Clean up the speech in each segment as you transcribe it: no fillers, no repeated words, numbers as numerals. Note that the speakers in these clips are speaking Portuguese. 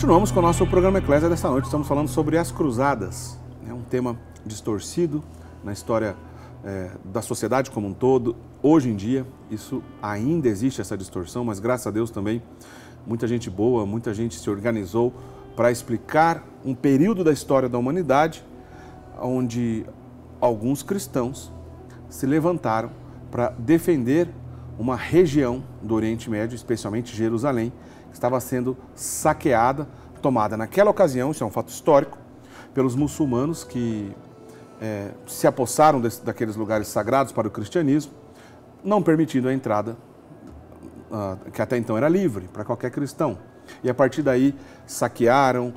Continuamos com o nosso programa Eclésia desta noite. Estamos falando sobre as cruzadas. É um tema distorcido na história da sociedade como um todo. Hoje em dia, isso ainda existe, essa distorção, mas graças a Deus também, muita gente boa, muita gente se organizou para explicar um período da história da humanidade onde alguns cristãos se levantaram para defender uma região do Oriente Médio, especialmente Jerusalém, que estava sendo saqueada, tomada naquela ocasião, isso é um fato histórico, pelos muçulmanos que se apossaram daqueles lugares sagrados para o cristianismo, não permitindo a entrada, que até então era livre para qualquer cristão. E a partir daí saquearam,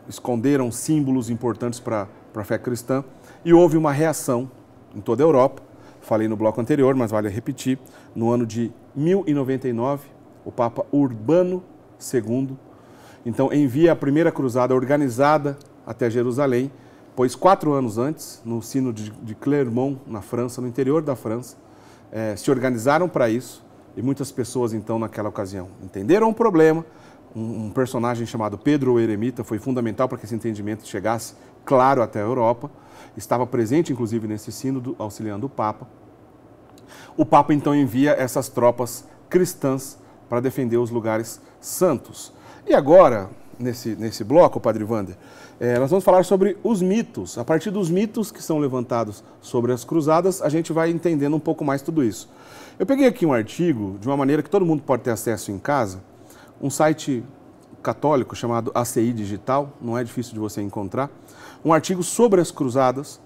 esconderam símbolos importantes para a fé cristã e houve uma reação em toda a Europa. Falei no bloco anterior, mas vale repetir, no ano de 1099, o Papa Urbano II, então envia a primeira cruzada organizada até Jerusalém, pois 4 anos antes, no sino de Clermont, na França, no interior da França, se organizaram para isso e muitas pessoas então naquela ocasião entenderam o problema. Um personagem chamado Pedro o Eremita foi fundamental para que esse entendimento chegasse claro até a Europa, estava presente inclusive nesse sínodo, auxiliando o Papa. O Papa então envia essas tropas cristãs para defender os lugares santos. E agora, nesse bloco, Padre Wander, nós vamos falar sobre os mitos. A partir dos mitos que são levantados sobre as cruzadas, a gente vai entendendo um pouco mais tudo isso. Eu peguei aqui um artigo, de uma maneira que todo mundo pode ter acesso em casa, um site católico chamado ACI Digital, não é difícil de você encontrar, um artigo sobre as cruzadas.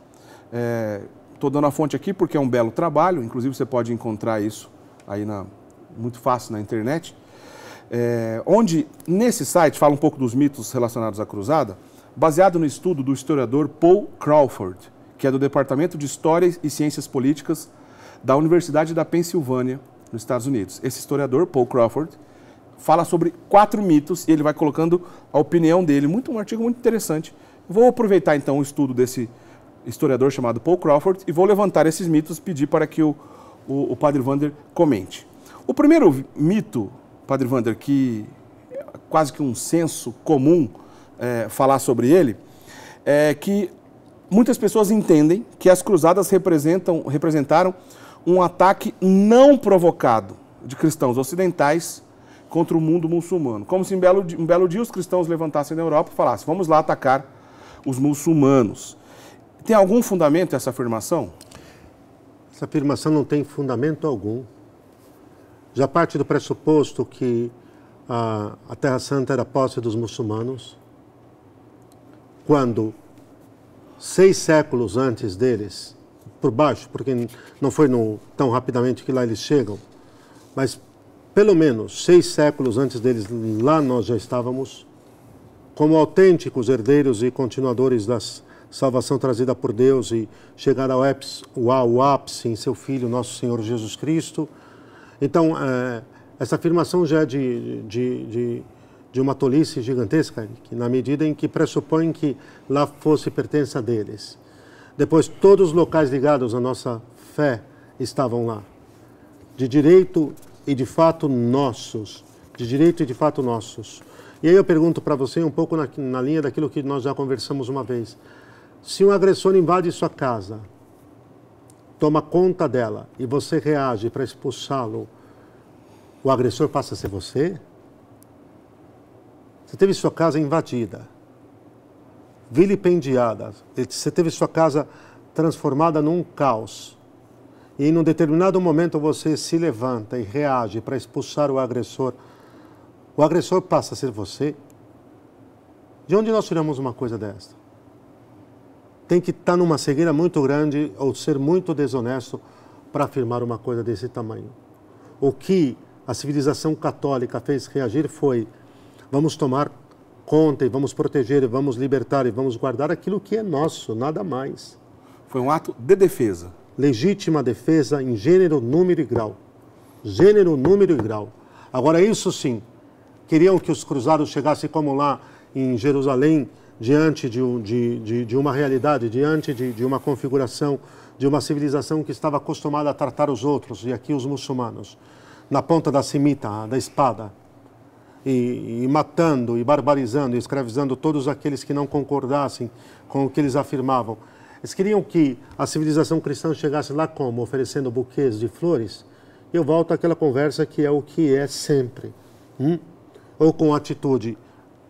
Estou dando a fonte aqui porque é um belo trabalho, inclusive você pode encontrar isso aí muito fácil na internet, onde nesse site fala um pouco dos mitos relacionados à cruzada, baseado no estudo do historiador Paul Crawford, que é do Departamento de História e Ciências Políticas da Universidade da Pensilvânia, nos Estados Unidos. Esse historiador, Paul Crawford, fala sobre 4 mitos e ele vai colocando a opinião dele, um artigo muito interessante. Vou aproveitar então o estudo desse historiador chamado Paul Crawford e vou levantar esses mitos e pedir para que o Padre Wander comente. O primeiro mito, Padre Wander, que é quase que um senso comum falar sobre ele, é que muitas pessoas entendem que as cruzadas representaram um ataque não provocado de cristãos ocidentais contra o mundo muçulmano. Como se um belo dia os cristãos levantassem na Europa e falassem: vamos lá atacar os muçulmanos. Tem algum fundamento essa afirmação? Essa afirmação não tem fundamento algum. Já parte do pressuposto que a Terra Santa era posse dos muçulmanos, quando 6 séculos antes deles, por baixo, porque não foi tão rapidamente que lá eles chegam, mas pelo menos 6 séculos antes deles, lá nós já estávamos, como autênticos herdeiros e continuadores da salvação trazida por Deus e chegar ao ápice em seu Filho, nosso Senhor Jesus Cristo. Então, essa afirmação já é de uma tolice gigantesca, que na medida em que pressupõe que lá fosse pertença deles. Depois, todos os locais ligados à nossa fé estavam lá, de direito e de fato nossos, de direito e de fato nossos. E aí eu pergunto para você, um pouco na linha daquilo que nós já conversamos uma vez, se um agressor invade sua casa, toma conta dela e você reage para expulsá-lo, o agressor passa a ser você? Você teve sua casa invadida, vilipendiada, você teve sua casa transformada num caos, e em um determinado momento você se levanta e reage para expulsar o agressor passa a ser você? De onde nós tiramos uma coisa desta? Tem que estar numa cegueira muito grande ou ser muito desonesto para afirmar uma coisa desse tamanho. O que a civilização católica fez reagir foi: vamos tomar conta e vamos proteger e vamos libertar e vamos guardar aquilo que é nosso, nada mais. Foi um ato de defesa. Legítima defesa em gênero, número e grau. Gênero, número e grau. Agora, isso sim, queriam que os cruzados chegassem como lá em Jerusalém, diante de uma realidade, diante de uma configuração, de uma civilização que estava acostumada a tratar os outros, e aqui os muçulmanos, na ponta da cimita, da espada. e matando, e barbarizando, e escravizando todos aqueles que não concordassem com o que eles afirmavam. Eles queriam que a civilização cristã chegasse lá como? Oferecendo buquês de flores. E eu volto àquela conversa que é o que é sempre. Ou com atitude,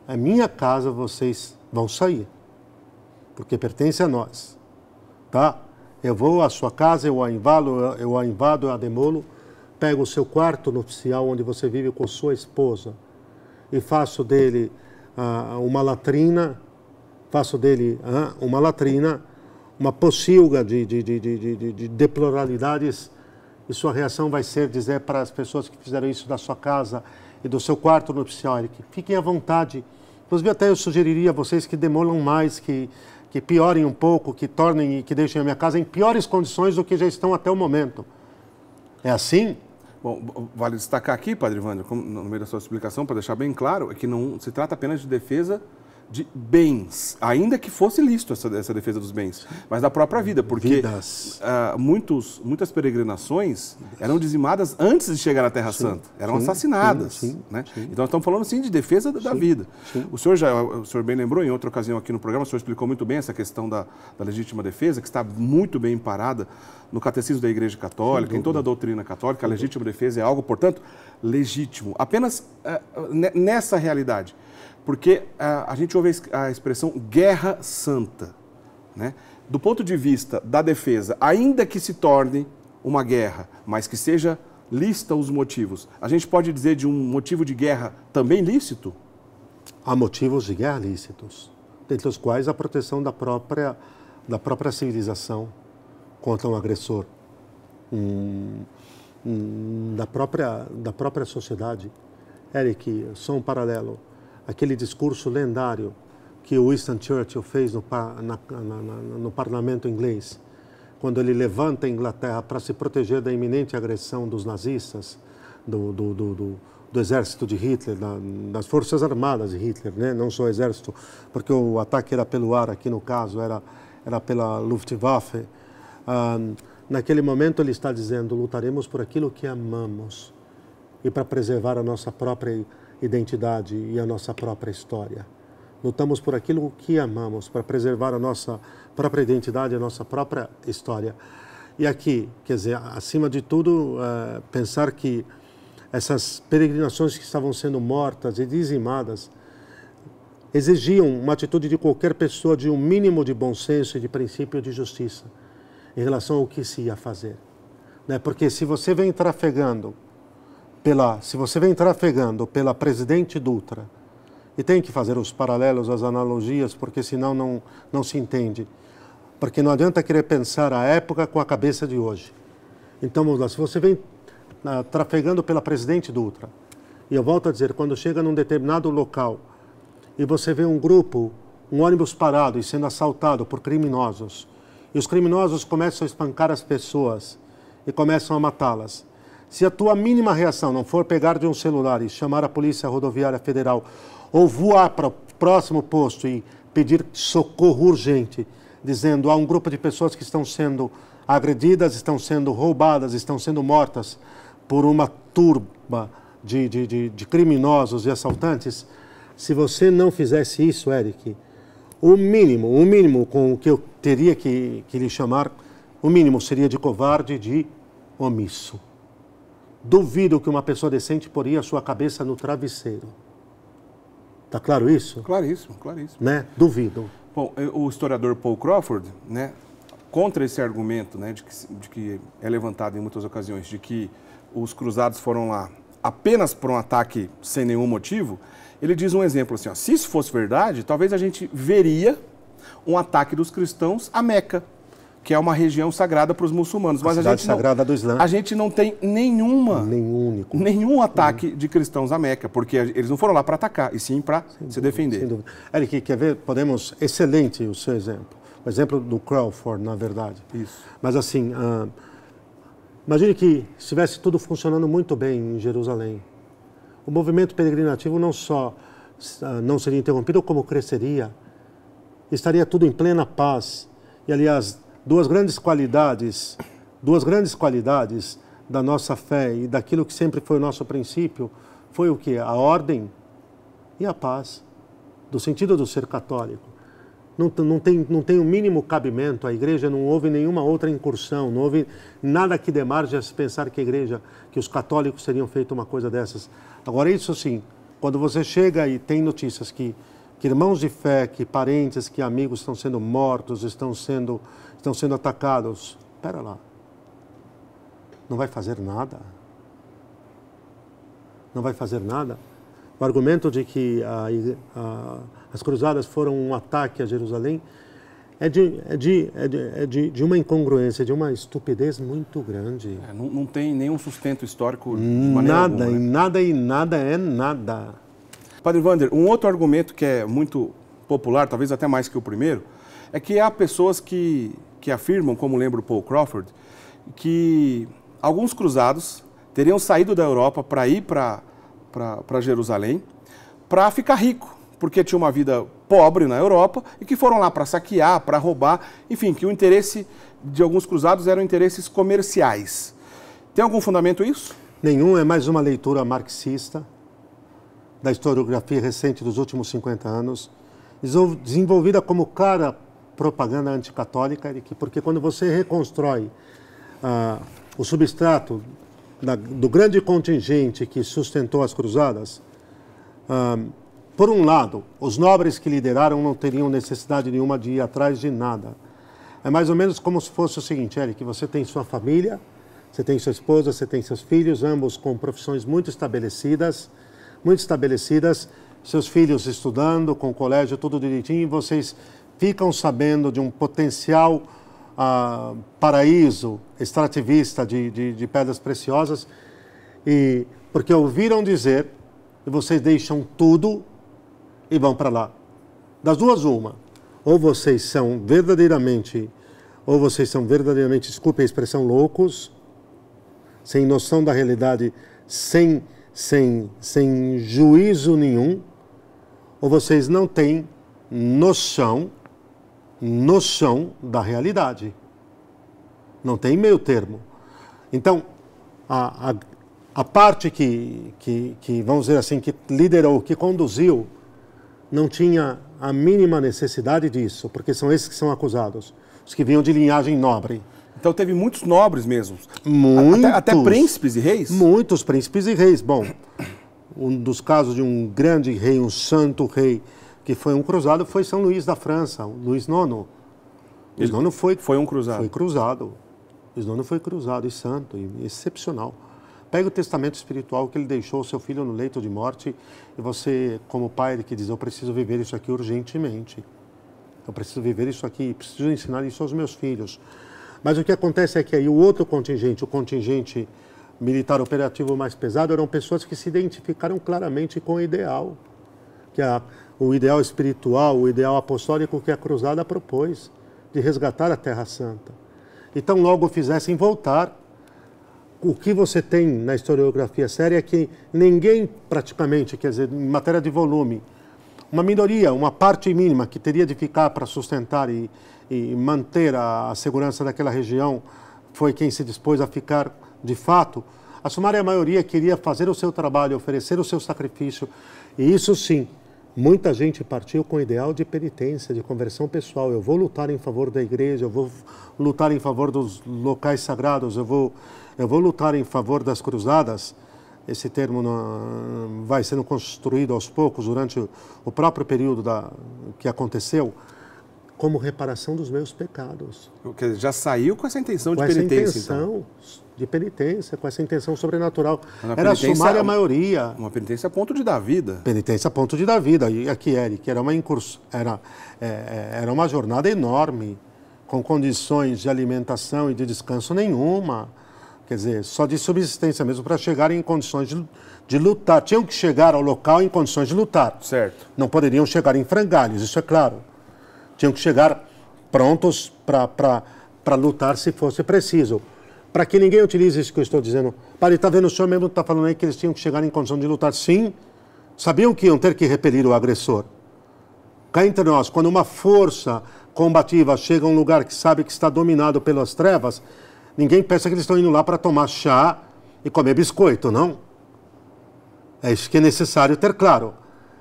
a minha casa vocês vão sair, porque pertence a nós. Tá? Eu vou à sua casa, eu a invado, eu a demolo, pego o seu quarto nupcial onde você vive com sua esposa e faço dele uma latrina, uma pocilga de deploralidades, e sua reação vai ser dizer para as pessoas que fizeram isso da sua casa e do seu quarto nupcial, que fiquem à vontade. Inclusive até eu sugeriria a vocês que demolam mais, que piorem um pouco, que tornem e que deixem a minha casa em piores condições do que já estão até o momento. É assim? Bom, vale destacar aqui, Padre Wander, no meio da sua explicação, para deixar bem claro, é que não se trata apenas de defesa de bens, ainda que fosse lícito essa defesa dos bens, mas da própria vida, porque muitas peregrinações eram dizimadas antes de chegar à Terra Santa, eram assassinadas. Né? Então, nós estamos falando, sim, de defesa da vida. O senhor bem lembrou, em outra ocasião aqui no programa, o senhor explicou muito bem essa questão da legítima defesa, que está muito bem parada no Catecismo da Igreja Católica, em toda a doutrina católica. A legítima defesa é algo, portanto, legítimo. Apenas nessa realidade. Porque a gente ouve a expressão guerra santa, né? Do ponto de vista da defesa, ainda que se torne uma guerra, mas que seja lícita os motivos, a gente pode dizer de um motivo de guerra também lícito? Há motivos de guerra lícitos, dentre os quais a proteção da própria civilização contra um agressor, da própria sociedade. Eric, só um paralelo. Aquele discurso lendário que o Winston Churchill fez no parlamento inglês, quando ele levanta a Inglaterra para se proteger da iminente agressão dos nazistas, do exército de Hitler, das forças armadas de Hitler, né? Não só o exército, porque o ataque era pelo ar, aqui no caso era pela Luftwaffe. Naquele momento ele está dizendo, lutaremos por aquilo que amamos e para preservar a nossa própria identidade e a nossa própria história. Lutamos por aquilo que amamos, para preservar a nossa própria identidade e a nossa própria história. E aqui, quer dizer, acima de tudo, pensar que essas peregrinações que estavam sendo mortas e dizimadas exigiam uma atitude de qualquer pessoa de um mínimo de bom senso e de princípio de justiça em relação ao que se ia fazer. Né? Porque se você vem trafegando pela Presidente Dutra, e tem que fazer os paralelos, as analogias, porque senão não se entende. Porque não adianta querer pensar a época com a cabeça de hoje. Então, vamos lá, se você vem trafegando pela Presidente Dutra, e eu volto a dizer, quando chega num determinado local, e você vê um grupo, um ônibus parado e sendo assaltado por criminosos, e os criminosos começam a espancar as pessoas e começam a matá-las. Se a tua mínima reação não for pegar de um celular e chamar a Polícia Rodoviária Federal, ou voar para o próximo posto e pedir socorro urgente, dizendo há um grupo de pessoas que estão sendo agredidas, estão sendo roubadas, estão sendo mortas por uma turba de criminosos e assaltantes, se você não fizesse isso, Eric, o mínimo com o que eu teria que lhe chamar, o mínimo seria de covarde e de omisso. Duvido que uma pessoa decente poria a sua cabeça no travesseiro. Está claro isso? Claríssimo. Né? Duvido. Bom, o historiador Paul Crawford, né, contra esse argumento, né, de que é levantado em muitas ocasiões, de que os cruzados foram lá apenas por um ataque sem nenhum motivo, ele diz um exemplo assim, ó, se isso fosse verdade, talvez a gente veria um ataque dos cristãos a Meca, que é uma região sagrada para os muçulmanos. Mas a gente sagrada do Islã. A gente não tem nenhum ataque de cristãos a Meca, porque eles não foram lá para atacar, e sim para se defender. Sem dúvida. Eric, quer ver? Excelente o seu exemplo. O exemplo do Crawford, na verdade. Isso. Mas assim, imagine que estivesse tudo funcionando muito bem em Jerusalém. O movimento peregrinativo não só não seria interrompido, como cresceria. Estaria tudo em plena paz. E, aliás, duas grandes qualidades da nossa fé e daquilo que sempre foi o nosso princípio, foi o quê? A ordem e a paz, do sentido do ser católico. Não tem o mínimo cabimento, a igreja não houve nenhuma outra incursão, não houve nada que dê margem a se pensar que a igreja, que os católicos teriam feito uma coisa dessas. Agora, isso sim, quando você chega e tem notícias que irmãos de fé, que parentes, que amigos estão sendo mortos, estão sendo atacados, espera lá, não vai fazer nada? Não vai fazer nada? O argumento de que as cruzadas foram um ataque a Jerusalém é de uma incongruência, de uma estupidez muito grande. Não tem nenhum sustento histórico de maneira alguma, né? Nada é nada. Padre Wander, um outro argumento que é muito popular, talvez até mais que o primeiro, é que há pessoas que afirmam, como lembra o Paul Crawford, que alguns cruzados teriam saído da Europa para ir para Jerusalém para ficar rico, porque tinha uma vida pobre na Europa e que foram lá para saquear, para roubar, enfim, que o interesse de alguns cruzados eram interesses comerciais. Tem algum fundamento isso? Nenhum, é mais uma leitura marxista da historiografia recente dos últimos 50 anos, desenvolvida como clara propaganda anticatólica, porque quando você reconstrói o substrato do grande contingente que sustentou as cruzadas, por um lado, os nobres que lideraram não teriam necessidade nenhuma de ir atrás de nada. É mais ou menos como se fosse o seguinte, Eric, você tem sua família, você tem sua esposa, você tem seus filhos, ambos com profissões muito estabelecidas, seus filhos estudando, com o colégio, tudo direitinho, e vocês ficam sabendo de um potencial paraíso extrativista de pedras preciosas, e porque ouviram dizer, e vocês deixam tudo e vão para lá. Das duas, uma. Ou vocês são verdadeiramente, desculpe a expressão, loucos, sem noção da realidade, sem juízo nenhum, ou vocês não têm noção da realidade. Não tem meio termo. Então, a parte que, vamos dizer assim, que liderou, que conduziu, não tinha a mínima necessidade disso, porque são esses que são acusados, os que vinham de linhagem nobre. Então teve muitos nobres mesmo? Muitos. Até príncipes e reis? Muitos príncipes e reis. Bom, um dos casos de um grande rei, um santo rei, que foi um cruzado, foi São Luís da França, Luís IX. Luís IX foi um cruzado. Foi cruzado. Luís IX foi cruzado e santo, e excepcional. Pega o testamento espiritual que ele deixou ao seu filho no leito de morte, e você, como pai, ele que diz, eu preciso viver isso aqui urgentemente. Eu preciso viver isso aqui, preciso ensinar isso aos meus filhos. Mas o que acontece é que aí o outro contingente, o contingente militar operativo mais pesado, eram pessoas que se identificaram claramente com o ideal, o ideal espiritual, o ideal apostólico que a cruzada propôs, de resgatar a Terra Santa. Então logo fizessem voltar. O que você tem na historiografia séria é que ninguém praticamente, quer dizer, em matéria de volume, uma minoria, uma parte mínima que teria de ficar para sustentar e manter a segurança daquela região, foi quem se dispôs a ficar de fato. A sumária maioria queria fazer o seu trabalho, oferecer o seu sacrifício, e isso sim, muita gente partiu com o ideal de penitência, de conversão pessoal. Eu vou lutar em favor da igreja, eu vou lutar em favor dos locais sagrados, eu vou lutar em favor das cruzadas. Esse termo vai sendo construído aos poucos durante o próprio período que aconteceu, como reparação dos meus pecados. Quer dizer, já saiu com essa intenção de penitência, então? Com essa intenção de penitência, com essa intenção sobrenatural. Era a sumária maioria. Uma penitência a ponto de dar vida. Penitência a ponto de dar vida. E aqui, Eric, era uma jornada enorme, com condições de alimentação e de descanso nenhuma. Quer dizer, só de subsistência mesmo, para chegarem em condições de lutar. Tinham que chegar ao local em condições de lutar. Certo. Não poderiam chegar em frangalhos, isso é claro. Tinham que chegar prontos para lutar se fosse preciso. Para que ninguém utilize isso que eu estou dizendo. Padre, está vendo, o senhor mesmo está falando aí que eles tinham que chegar em condição de lutar. Sim, sabiam que iam ter que repelir o agressor. Cá entre nós, quando uma força combativa chega a um lugar que sabe que está dominado pelas trevas, ninguém pensa que eles estão indo lá para tomar chá e comer biscoito, não. É isso que é necessário ter claro.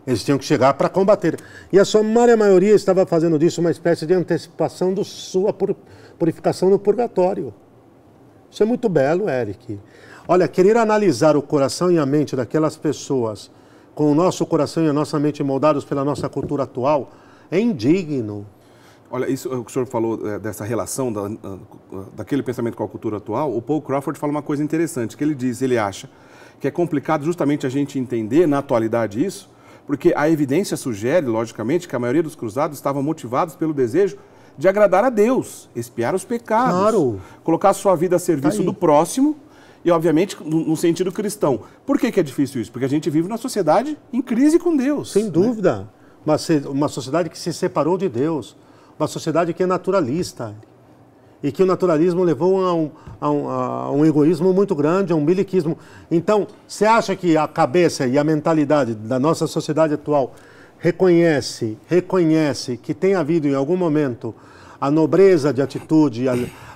Eles tinham que chegar para combater. E a sumária maioria estava fazendo disso uma espécie de antecipação da sua purificação no purgatório. Isso é muito belo, Eric. Olha, querer analisar o coração e a mente daquelas pessoas com o nosso coração e a nossa mente moldados pela nossa cultura atual é indigno. Olha, isso o que o senhor falou dessa relação daquele pensamento com a cultura atual, o Paul Crawford fala uma coisa interessante, que ele acha que é complicado justamente a gente entender na atualidade isso, porque a evidência sugere, logicamente, que a maioria dos cruzados estavam motivados pelo desejo de agradar a Deus, expiar os pecados, claro, colocar a sua vida a serviço do próximo e, obviamente, no sentido cristão. Por que é difícil isso? Porque a gente vive numa sociedade em crise com Deus. Sem dúvida. Uma sociedade que se separou de Deus, uma sociedade que é naturalista e que o naturalismo levou a um egoísmo muito grande, a um miliquismo. Então, você acha que a cabeça e a mentalidade da nossa sociedade atual reconhece que tem havido em algum momento a nobreza de atitude,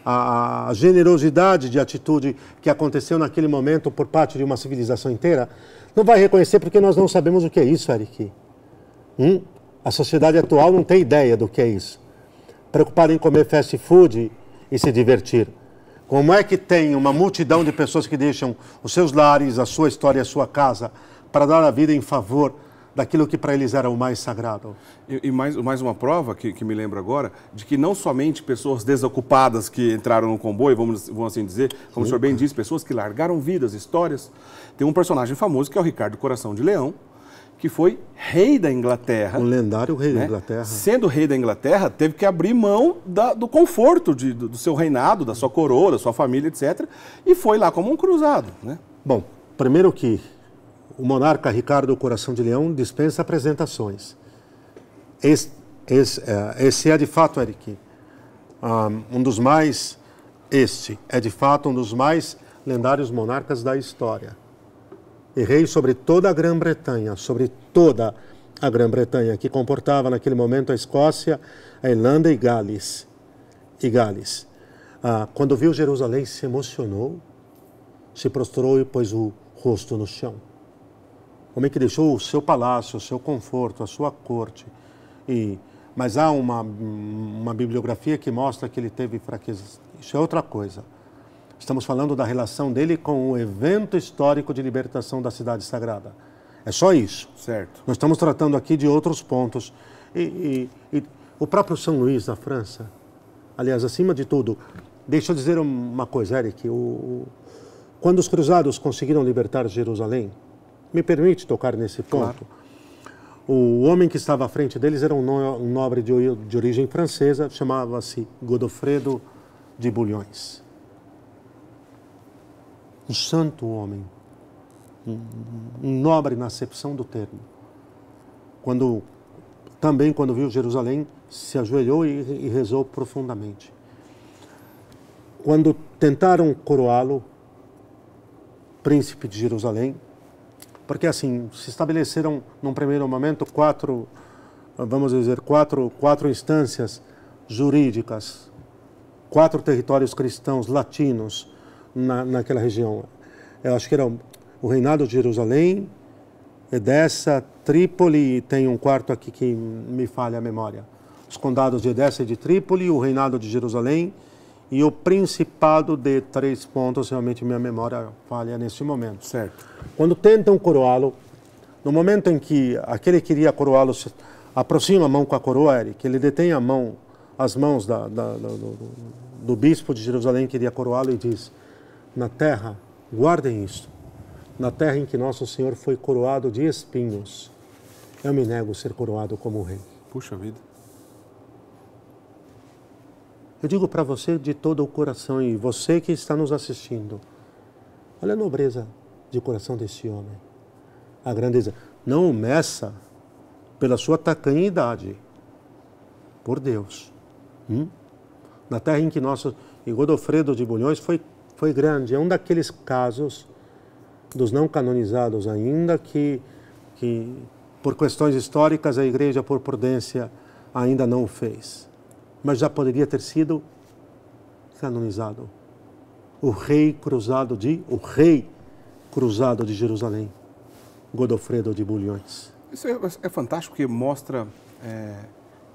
a generosidade de atitude que aconteceu naquele momento por parte de uma civilização inteira? Não vai reconhecer porque nós não sabemos o que é isso, Eric. A sociedade atual não tem ideia do que é isso. Preocupada em comer fast food e se divertir. Como é que tem uma multidão de pessoas que deixam os seus lares, a sua história, a sua casa, para dar a vida em favor daquilo que para eles era o mais sagrado? E mais uma prova que me lembro agora, de que não somente pessoas desocupadas que entraram no comboio, vamos assim dizer, como o senhor bem disse, pessoas que largaram vidas, histórias. Tem um personagem famoso que é o Ricardo Coração de Leão, que foi rei da Inglaterra. Um lendário rei da Inglaterra. Sendo rei da Inglaterra, teve que abrir mão do conforto do seu reinado, da sua coroa, da sua família, etc. E foi lá como um cruzado, né? Bom, primeiro que o monarca Ricardo Coração de Leão dispensa apresentações. Esse é de fato, Eric, este é de fato um dos mais lendários monarcas da história. E rei sobre toda a Grã-Bretanha, que comportava naquele momento a Escócia, a Irlanda e Gales. Quando viu Jerusalém, se emocionou, se prostrou e pôs o rosto no chão. Homem que deixou o seu palácio, o seu conforto, a sua corte. Mas há uma bibliografia que mostra que ele teve fraquezas. Isso é outra coisa. Estamos falando da relação dele com o evento histórico de libertação da Cidade Sagrada. É só isso. Certo. Nós estamos tratando aqui de outros pontos. E o próprio São Luís, na França, aliás, acima de tudo, deixa eu dizer uma coisa, Eric. Quando os cruzados conseguiram libertar Jerusalém, me permite tocar nesse ponto. Claro. O homem que estava à frente deles era um nobre de origem francesa, chamava-se Godofredo de Bouillon. Um santo homem, um nobre na acepção do termo. Quando viu Jerusalém, se ajoelhou e rezou profundamente. Quando tentaram coroá-lo, príncipe de Jerusalém, porque assim, se estabeleceram num primeiro momento quatro instâncias jurídicas, 4 territórios cristãos latinos naquela região. Eu acho que era o reinado de Jerusalém, Edessa, Trípoli, e tem um quarto aqui que me falha a memória. Os condados de Edessa e de Trípoli, o reinado de Jerusalém e o principado de 3 pontos, realmente minha memória falha nesse momento. Certo. Quando tentam coroá-lo, no momento em que aquele que queria coroá-lo aproxima a mão com a coroa, Eric, ele detém as mãos do bispo de Jerusalém que queria coroá-lo e diz: na terra, guardem isto, na terra em que nosso Senhor foi coroado de espinhos, eu me nego a ser coroado como rei. Puxa vida. Eu digo para você de todo o coração, e você que está nos assistindo, olha a nobreza de coração desse homem, a grandeza. Não o meça pela sua tacanidade, por Deus. Na terra em que e Godofredo de Bouillon foi grande, é um daqueles casos dos não canonizados ainda que por questões históricas a igreja, por prudência, ainda não o fez. Mas já poderia ter sido canonizado. O rei cruzado de Jerusalém, Godofredo de Bouillon. Isso é fantástico porque mostra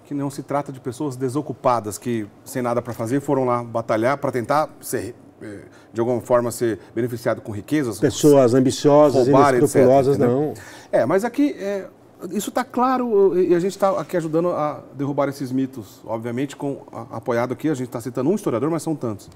que não se trata de pessoas desocupadas que, sem nada para fazer, foram lá batalhar para tentar ser, de alguma forma, ser beneficiado com riquezas. Pessoas ambiciosas, inescrupulosas, não. Mas aqui, isso está claro e a gente está aqui ajudando a derrubar esses mitos, obviamente, apoiado aqui, a gente está citando um historiador, mas são tantos.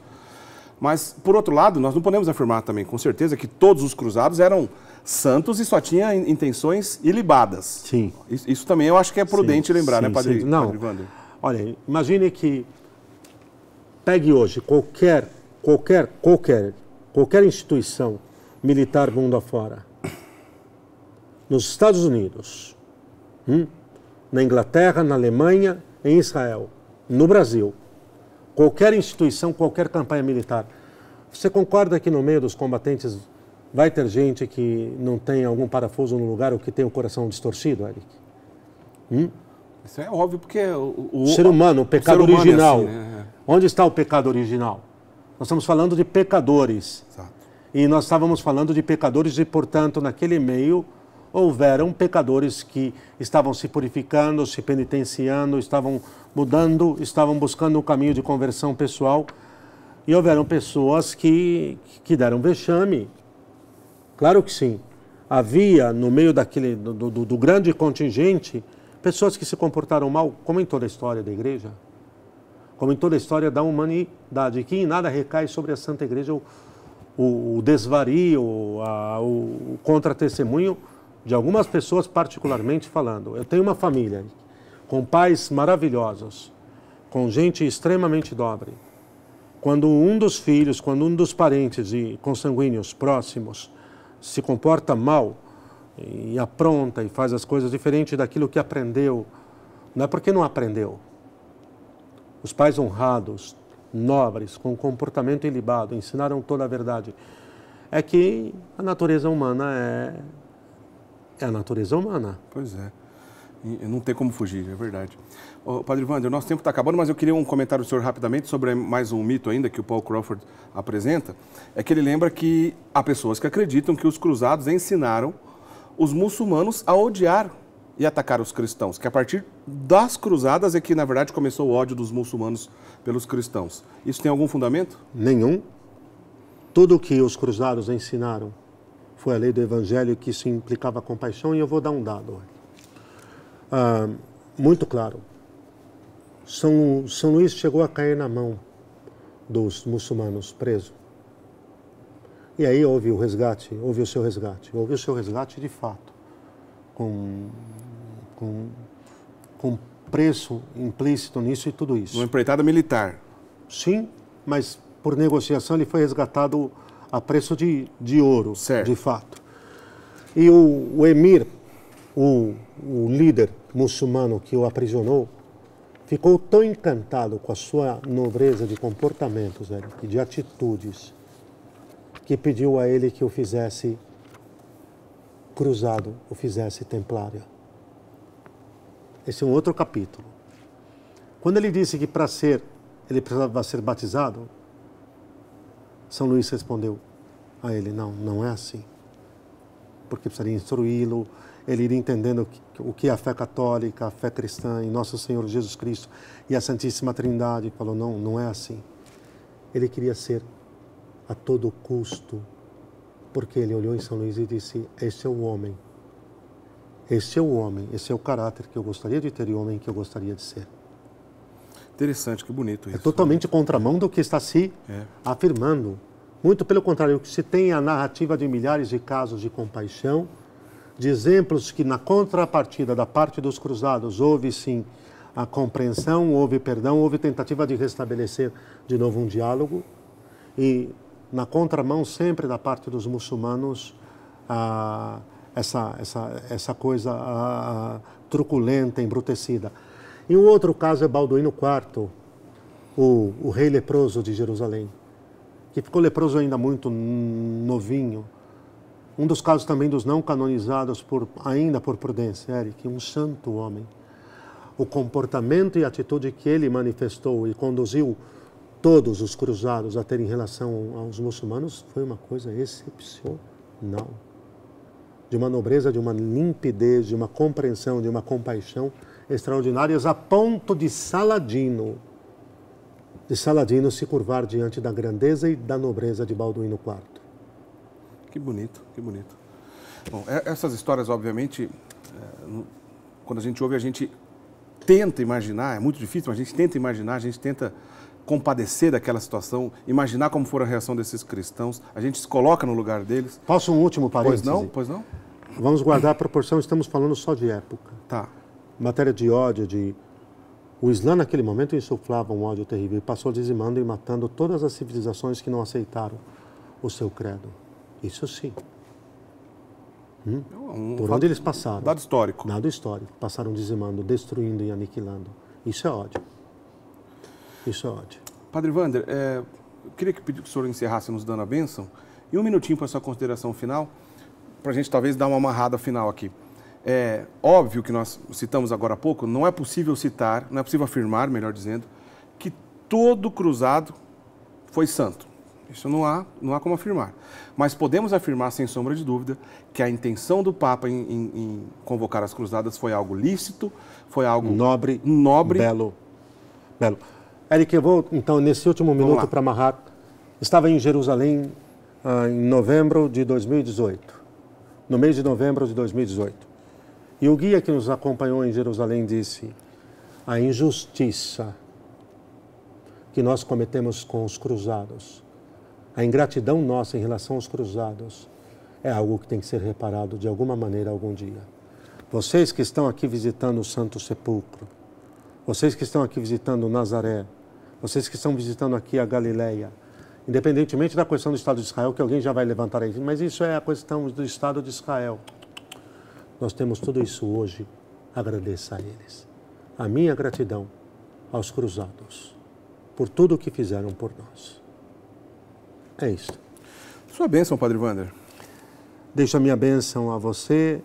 Mas, por outro lado, nós não podemos afirmar também, com certeza, que todos os cruzados eram santos e só tinha intenções ilibadas. Sim. Isso também eu acho que é prudente lembrar, né, Padre Wander? Olha, imagine que pegue hoje qualquer instituição militar mundo afora. Nos Estados Unidos, na Inglaterra, na Alemanha, em Israel, no Brasil. Qualquer instituição, qualquer campanha militar. Você concorda que no meio dos combatentes vai ter gente que não tem algum parafuso no lugar ou que tem o coração distorcido, Eric? Isso é óbvio, porque o ser humano, o pecado original. É assim, né? Onde está o pecado original? Nós estamos falando de pecadores. Exato. E nós estávamos falando de pecadores e, portanto, naquele meio houveram pecadores que estavam se purificando, se penitenciando, estavam mudando, estavam buscando um caminho de conversão pessoal. E houveram pessoas que deram vexame. Claro que sim. Havia, no meio do grande contingente, pessoas que se comportaram mal, como em toda a história da igreja, como em toda a história da humanidade, que em nada recai sobre a Santa Igreja o desvario, o contra-testemunho de algumas pessoas particularmente falando. Eu tenho uma família com pais maravilhosos, com gente extremamente nobre. Quando um dos filhos, quando um dos parentes e consanguíneos próximos se comporta mal e apronta e faz as coisas diferentes daquilo que aprendeu, não é porque não aprendeu. Os pais honrados, nobres, com comportamento ilibado, ensinaram toda a verdade. É que a natureza humana é a natureza humana. Pois é. E não tem como fugir, é verdade. Padre Wander, o nosso tempo está acabando, mas eu queria um comentário do senhor rapidamente sobre mais um mito ainda que o Paul Crawford apresenta. É que ele lembra que há pessoas que acreditam que os cruzados ensinaram os muçulmanos a odiar e atacar os cristãos, que a partir das cruzadas é que, na verdade, começou o ódio dos muçulmanos pelos cristãos. Isso tem algum fundamento? Nenhum. Tudo o que os cruzados ensinaram foi a lei do Evangelho, que isso implicava compaixão, e eu vou dar um dado. Muito claro. São Luís chegou a cair na mão dos muçulmanos, preso. E aí houve o seu resgate de fato, com preço implícito nisso e tudo isso. Uma empreitada militar. Sim, mas por negociação ele foi resgatado a preço de ouro, certo. De fato. E o emir, o líder muçulmano que o aprisionou, ficou tão encantado com a sua nobreza de comportamentos, e de atitudes, que pediu a ele que o fizesse cruzado, o fizesse templário. Esse é um outro capítulo. Quando ele disse que ele precisava ser batizado, São Luís respondeu a ele, não é assim. Porque precisaria instruí-lo, ele iria entendendo o que é a fé católica, a fé cristã em Nosso Senhor Jesus Cristo e a Santíssima Trindade. Falou, não é assim. Ele queria ser a todo custo, porque ele olhou em São Luís e disse, este é o homem, esse é o caráter que eu gostaria de ter e o homem que eu gostaria de ser. Interessante, que bonito isso. É totalmente contramão do que está se afirmando. Muito pelo contrário, se tem a narrativa de milhares de casos de compaixão, de exemplos que na contrapartida da parte dos cruzados houve sim a compreensão, houve perdão, houve tentativa de restabelecer de novo um diálogo, e na contramão sempre da parte dos muçulmanos essa coisa truculenta, embrutecida. E um outro caso é Balduíno IV, o rei leproso de Jerusalém, que ficou leproso ainda muito novinho. Um dos casos também dos não canonizados ainda por prudência, Eric, um santo homem. O comportamento e a atitude que ele manifestou e conduziu todos os cruzados a ter em relação aos muçulmanos foi uma coisa excepcional. de uma nobreza, de uma limpidez, de uma compreensão, de uma compaixão extraordinárias, a ponto de Saladino se curvar diante da grandeza e da nobreza de Balduíno IV. Que bonito, que bonito. Bom, essas histórias, obviamente, quando a gente ouve, a gente tenta imaginar, é muito difícil, mas a gente tenta imaginar, a gente tenta compadecer daquela situação, imaginar como foi a reação desses cristãos, a gente se coloca no lugar deles. Posso um último parêntese? Pois não? Pois não? Vamos guardar a proporção, estamos falando só de época. Tá. Matéria de ódio, o Islã naquele momento insuflava um ódio terrível e passou dizimando e matando todas as civilizações que não aceitaram o seu credo. Isso sim. Por onde eles passaram. Dado histórico. Dado histórico. Passaram dizimando, destruindo e aniquilando. Isso é ódio. Isso é ódio. Padre Wander, eu queria que o senhor encerrasse nos dando a bênção e um minutinho para a sua consideração final, para a gente talvez dar uma amarrada final aqui. É óbvio que nós citamos agora há pouco, não é possível citar, não é possível afirmar, melhor dizendo, que todo cruzado foi santo. Isso não há como afirmar. Mas podemos afirmar, sem sombra de dúvida, que a intenção do Papa em convocar as cruzadas foi algo lícito, foi algo nobre. Belo. Eric, eu vou, então, nesse último minuto para amarrar. Estava em Jerusalém em novembro de 2018, no mês de novembro de 2018. E o guia que nos acompanhou em Jerusalém disse: a injustiça que nós cometemos com os cruzados, a ingratidão nossa em relação aos cruzados, é algo que tem que ser reparado de alguma maneira algum dia. Vocês que estão aqui visitando o Santo Sepulcro, vocês que estão aqui visitando Nazaré, vocês que estão visitando aqui a Galileia, independentemente da questão do Estado de Israel, que alguém já vai levantar aí, mas isso é a questão do Estado de Israel. Nós temos tudo isso hoje, agradeça a eles. A minha gratidão aos cruzados, por tudo o que fizeram por nós. É isso. Sua bênção, Padre Wander. Deixo a minha bênção a você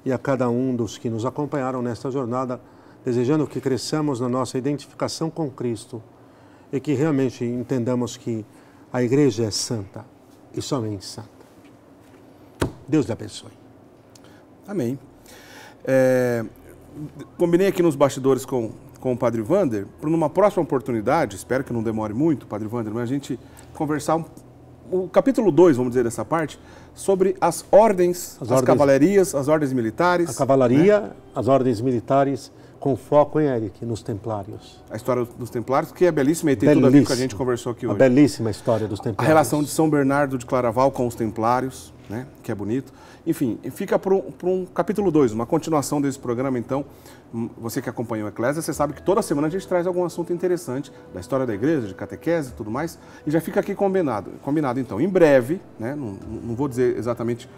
e a cada um dos que nos acompanharam nesta jornada, desejando que cresçamos na nossa identificação com Cristo e que realmente entendamos que a Igreja é santa e somente santa. Deus lhe abençoe. Amém. Combinei aqui nos bastidores com o Padre Wander, para numa próxima oportunidade, espero que não demore muito, Padre Wander, mas a gente conversar o capítulo 2, vamos dizer, dessa parte, sobre as ordens, as cavalarias, as ordens militares. A cavalaria, né? As ordens militares, com foco em Eric, nos Templários. A história dos Templários, que é belíssima e tem tudo a ver com o que a gente conversou aqui hoje. A belíssima história dos Templários. A relação de São Bernardo de Claraval com os Templários, né, que é bonito. Enfim, fica para um capítulo 2, uma continuação desse programa, então. Você que acompanha o Eclésia, você sabe que toda semana a gente traz algum assunto interessante da história da igreja, de catequese e tudo mais, e já fica aqui combinado então, em breve, né, não vou dizer exatamente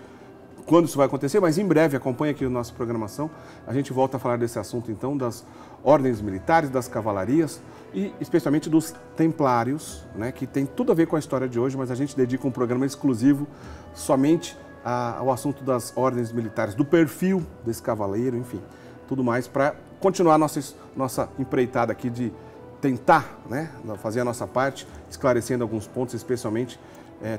quando isso vai acontecer, mas em breve, acompanhe aqui a nossa programação, a gente volta a falar desse assunto então, das ordens militares, das cavalarias e especialmente dos templários, né, que tem tudo a ver com a história de hoje, mas a gente dedica um programa exclusivo somente ao assunto das ordens militares, do perfil desse cavaleiro, enfim, tudo mais para continuar nossa empreitada aqui de tentar, né, fazer a nossa parte, esclarecendo alguns pontos, especialmente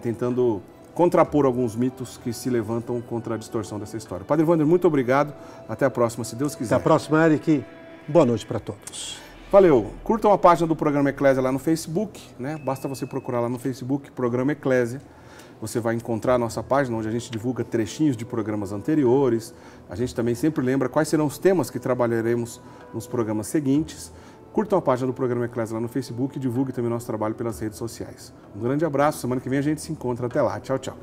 tentando contrapor alguns mitos que se levantam contra a distorção dessa história. Padre Wander, muito obrigado. Até a próxima, se Deus quiser. Até a próxima, Eric. Boa noite para todos. Valeu. Curtam a página do Programa Eclésia lá no Facebook, né? Basta você procurar lá no Facebook, Programa Eclésia. Você vai encontrar a nossa página, onde a gente divulga trechinhos de programas anteriores. A gente também sempre lembra quais serão os temas que trabalharemos nos programas seguintes. Curtam a página do Programa Eclésia lá no Facebook e divulgue também o nosso trabalho pelas redes sociais. Um grande abraço, semana que vem a gente se encontra. Até lá. Tchau, tchau.